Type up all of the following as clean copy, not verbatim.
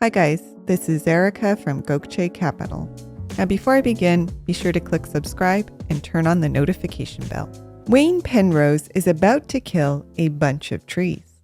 Hi guys, this is Erica from Gokche Capital. Now before I begin, be sure to click subscribe and turn on the notification bell. Wayne Penrose is about to kill a bunch of trees.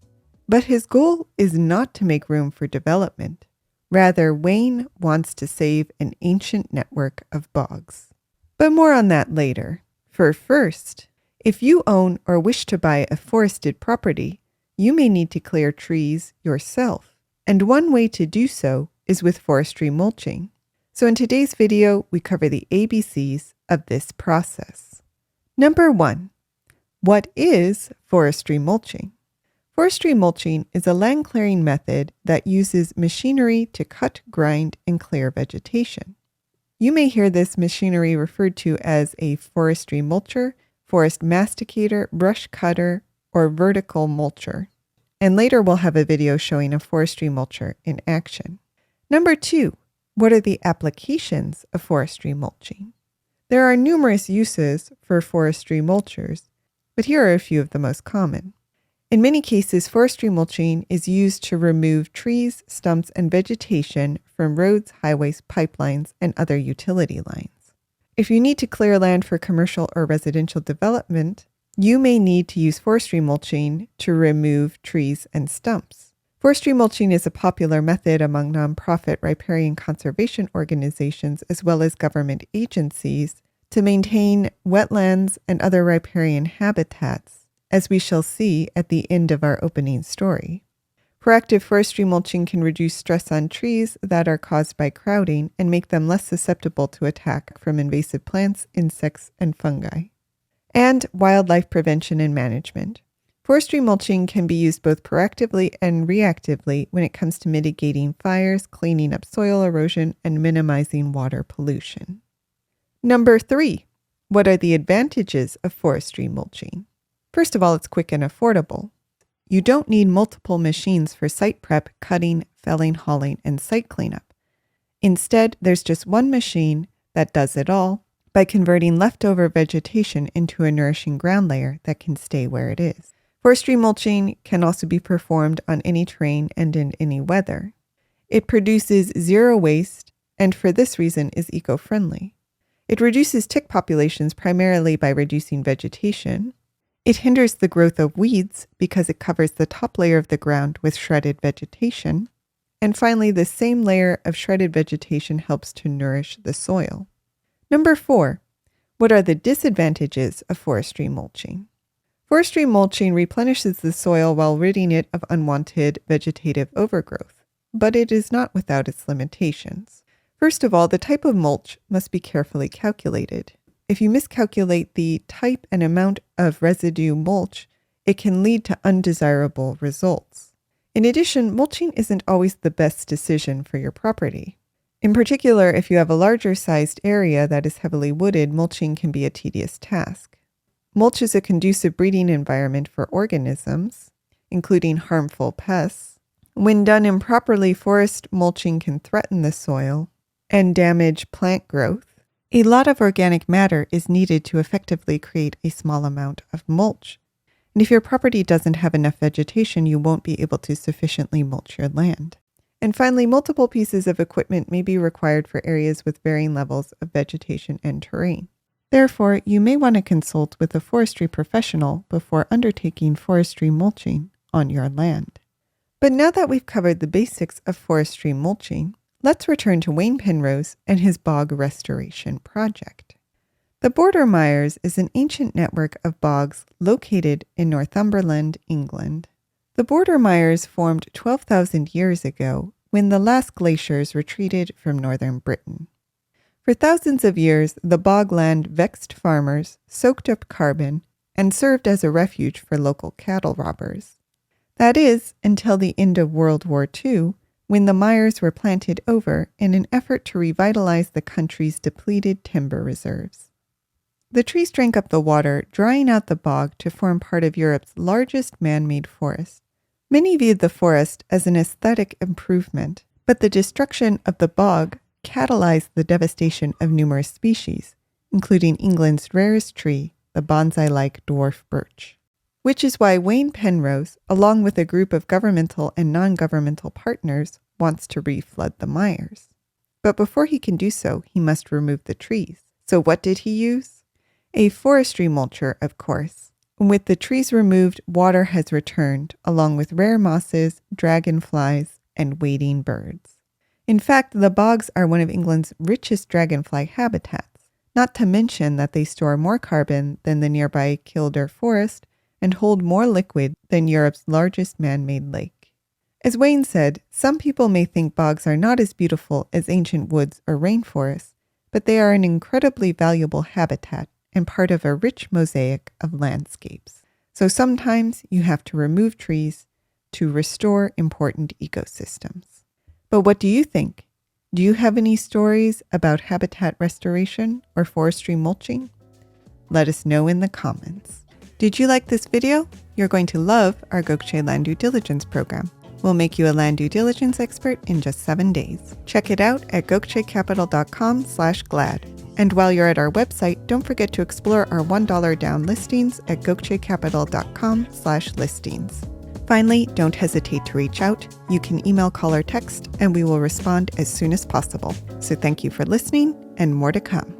But his goal is not to make room for development. Rather, Wayne wants to save an ancient network of bogs. But more on that later. For first, if you own or wish to buy a forested property, you may need to clear trees yourself. And one way to do so is with forestry mulching. So in today's video, we cover the ABCs of this process. Number 1. What is forestry mulching? Forestry mulching is a land clearing method that uses machinery to cut, grind, and clear vegetation. You may hear this machinery referred to as a forestry mulcher, forest masticator, brush cutter, or vertical mulcher. And later we'll have a video showing a forestry mulcher in action. Number 2, what are the applications of forestry mulching? There are numerous uses for forestry mulchers, but here are a few of the most common. In many cases, forestry mulching is used to remove trees, stumps, and vegetation from roads, highways, pipelines, and other utility lines. If you need to clear land for commercial or residential development, you may need to use forestry mulching to remove trees and stumps. Forestry mulching is a popular method among nonprofit riparian conservation organizations as well as government agencies to maintain wetlands and other riparian habitats, as we shall see at the end of our opening story. Proactive forestry mulching can reduce stress on trees that are caused by crowding and make them less susceptible to attack from invasive plants, insects, and fungi. And wildlife prevention and management. Forestry mulching can be used both proactively and reactively when it comes to mitigating fires, cleaning up soil erosion, and minimizing water pollution. Number 3, what are the advantages of forestry mulching? First of all, it's quick and affordable. You don't need multiple machines for site prep, cutting, felling, hauling, and site cleanup. Instead, there's just one machine that does it all, by converting leftover vegetation into a nourishing ground layer that can stay where it is. Forestry mulching can also be performed on any terrain and in any weather. It produces zero waste and for this reason is eco-friendly. It reduces tick populations primarily by reducing vegetation. It hinders the growth of weeds because it covers the top layer of the ground with shredded vegetation. And finally, the same layer of shredded vegetation helps to nourish the soil. Number 4, what are the disadvantages of forestry mulching? Forestry mulching replenishes the soil while ridding it of unwanted vegetative overgrowth, but it is not without its limitations. First of all, the type of mulch must be carefully calculated. If you miscalculate the type and amount of residue mulch, it can lead to undesirable results. In addition, mulching isn't always the best decision for your property. In particular, if you have a larger sized area that is heavily wooded, mulching can be a tedious task. Mulch is a conducive breeding environment for organisms, including harmful pests. When done improperly, forest mulching can threaten the soil and damage plant growth. A lot of organic matter is needed to effectively create a small amount of mulch. And if your property doesn't have enough vegetation, you won't be able to sufficiently mulch your land. And finally, multiple pieces of equipment may be required for areas with varying levels of vegetation and terrain. Therefore, you may want to consult with a forestry professional before undertaking forestry mulching on your land. But now that we've covered the basics of forestry mulching, let's return to Wayne Penrose and his bog restoration project. The Border Mires is an ancient network of bogs located in Northumberland, England. The Border Mires formed 12,000 years ago when the last glaciers retreated from northern Britain. For thousands of years, the bogland vexed farmers, soaked up carbon, and served as a refuge for local cattle robbers. That is, until the end of World War II, when the mires were planted over in an effort to revitalize the country's depleted timber reserves. The trees drank up the water, drying out the bog to form part of Europe's largest man-made forest. Many viewed the forest as an aesthetic improvement, but the destruction of the bog catalyzed the devastation of numerous species, including England's rarest tree, the bonsai-like dwarf birch. which is why Wayne Penrose, along with a group of governmental and non-governmental partners, wants to reflood the mires. But before he can do so, he must remove the trees. So what did he use? A forestry mulcher, of course. With the trees removed, water has returned, along with rare mosses, dragonflies, and wading birds. In fact, the bogs are one of England's richest dragonfly habitats, not to mention that they store more carbon than the nearby Kildare Forest and hold more liquid than Europe's largest man-made lake. As Wayne said, some people may think bogs are not as beautiful as ancient woods or rainforests, but they are an incredibly valuable habitat and part of a rich mosaic of landscapes. So sometimes you have to remove trees to restore important ecosystems. But what do you think? Do you have any stories about habitat restoration or forestry mulching? Let us know in the comments. Did you like this video? You're going to love our Gökçe Land Due Diligence program. We'll make you a land due diligence expert in just 7 days. Check it out at gökçecapital.com/glad. And while you're at our website, don't forget to explore our $1 down listings at gökçecapital.com/listings. Finally, don't hesitate to reach out. You can email, call, or text, and we will respond as soon as possible. So thank you for listening, and more to come.